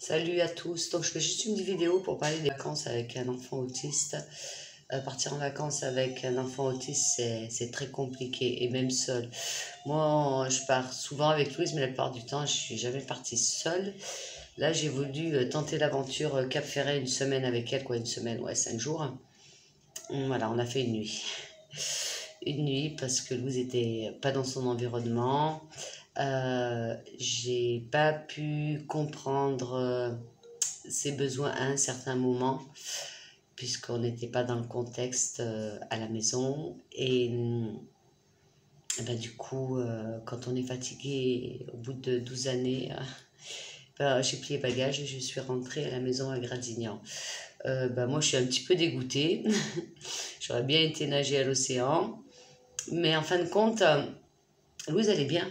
Salut à tous. Donc je fais juste une vidéo pour parler des vacances avec un enfant autiste. Partir en vacances avec un enfant autiste, c'est très compliqué, et même seul. Moi, je pars souvent avec Louise, mais la plupart du temps, je suis jamais partie seule. Là, j'ai voulu tenter l'aventure Cap Ferret une semaine avec elle, quoi, une semaine, ouais, 5 jours. Voilà, on a fait une nuit. Une nuit parce que Louise était pas dans son environnement. J'ai pas pu comprendre ses besoins à un certain moment, puisqu'on n'était pas dans le contexte à la maison. Et ben, du coup, quand on est fatigué, au bout de 12 années, ben, j'ai plié bagages et je suis rentrée à la maison à Gradignan. Ben, moi, je suis un petit peu dégoûtée. J'aurais bien été nager à l'océan. Mais en fin de compte, Louise, elle est bien.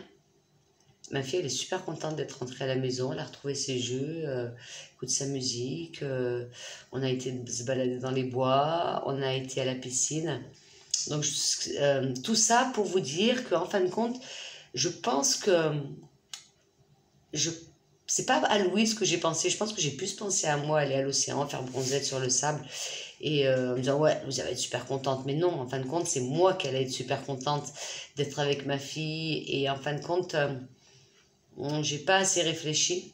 Ma fille, elle est super contente d'être rentrée à la maison. Elle a retrouvé ses jeux, écoute sa musique. On a été se balader dans les bois. On a été à la piscine. Donc, tout ça pour vous dire qu'en fin de compte, je pense que c'est pas à Louise que j'ai pensé. Je pense que j'ai plus pensé à moi, aller à l'océan, faire bronzette sur le sable. Et en me disant, ouais, vous allez être super contente. Mais non, en fin de compte, c'est moi qui allais être super contente d'être avec ma fille. Et en fin de compte, j'ai pas assez réfléchi.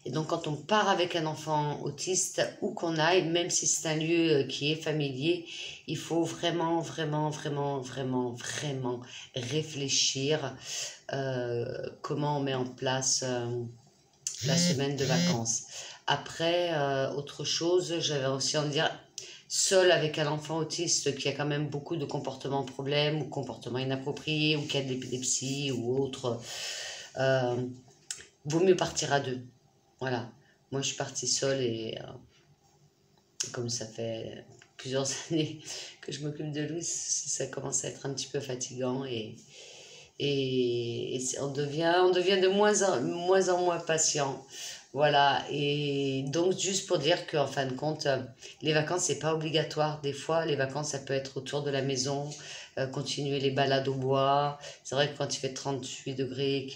Et donc, quand on part avec un enfant autiste, où qu'on aille, même si c'est un lieu qui est familier, il faut vraiment, vraiment, vraiment, vraiment, vraiment réfléchir comment on met en place la semaine de vacances. Après, autre chose, j'avais aussi envie de dire, seul avec un enfant autiste qui a quand même beaucoup de comportements problèmes ou comportements inappropriés ou qui a de l'épilepsie ou autre, vaut mieux partir à deux. Voilà. Moi, je suis partie seule et comme ça fait plusieurs années que je m'occupe de Louis, ça commence à être un petit peu fatigant et on devient de moins en moins patient. Voilà, et donc juste pour dire qu'en fin de compte, les vacances, c'est pas obligatoire. Des fois, les vacances, ça peut être autour de la maison, continuer les balades au bois. C'est vrai que quand il fait 38 degrés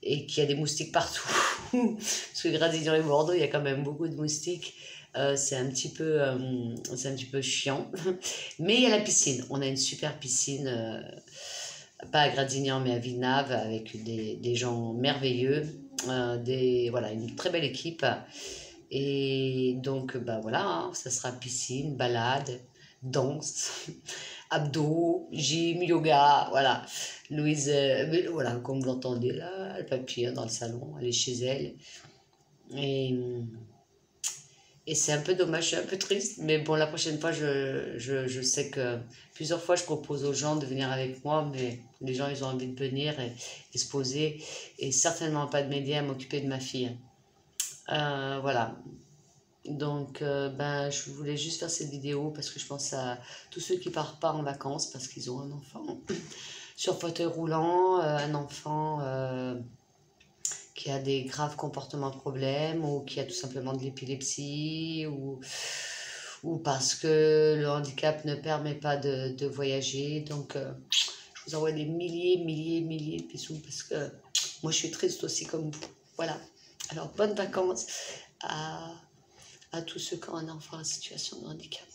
et qu'il y a des moustiques partout, parce que Gradignan et Bordeaux, il y a quand même beaucoup de moustiques, c'est un petit peu chiant. Mais il y a la piscine. On a une super piscine, pas à Gradignan, mais à Villeneuve, avec des gens merveilleux. Voilà, une très belle équipe. Et donc, bah voilà, hein, ça sera piscine, balade, danse, abdos, gym, yoga, voilà. Louise, voilà, comme vous l'entendez là, le papillon dans le salon, elle est chez elle. Et, et c'est un peu dommage, je suis un peu triste, mais bon, la prochaine fois, je sais que plusieurs fois, je propose aux gens de venir avec moi, mais les gens, ils ont envie de venir et se poser, et certainement pas de m'aider à m'occuper de ma fille. Voilà. Donc, ben, je voulais juste faire cette vidéo parce que je pense à tous ceux qui partent pas en vacances parce qu'ils ont un enfant sur fauteuil roulant, un enfant qui a des graves comportements problèmes ou qui a tout simplement de l'épilepsie ou parce que le handicap ne permet pas de voyager. Donc, je vous envoie des milliers de bisous parce que moi, je suis triste aussi comme vous. Voilà. Alors, bonnes vacances à tous ceux qui ont un enfant en situation de handicap.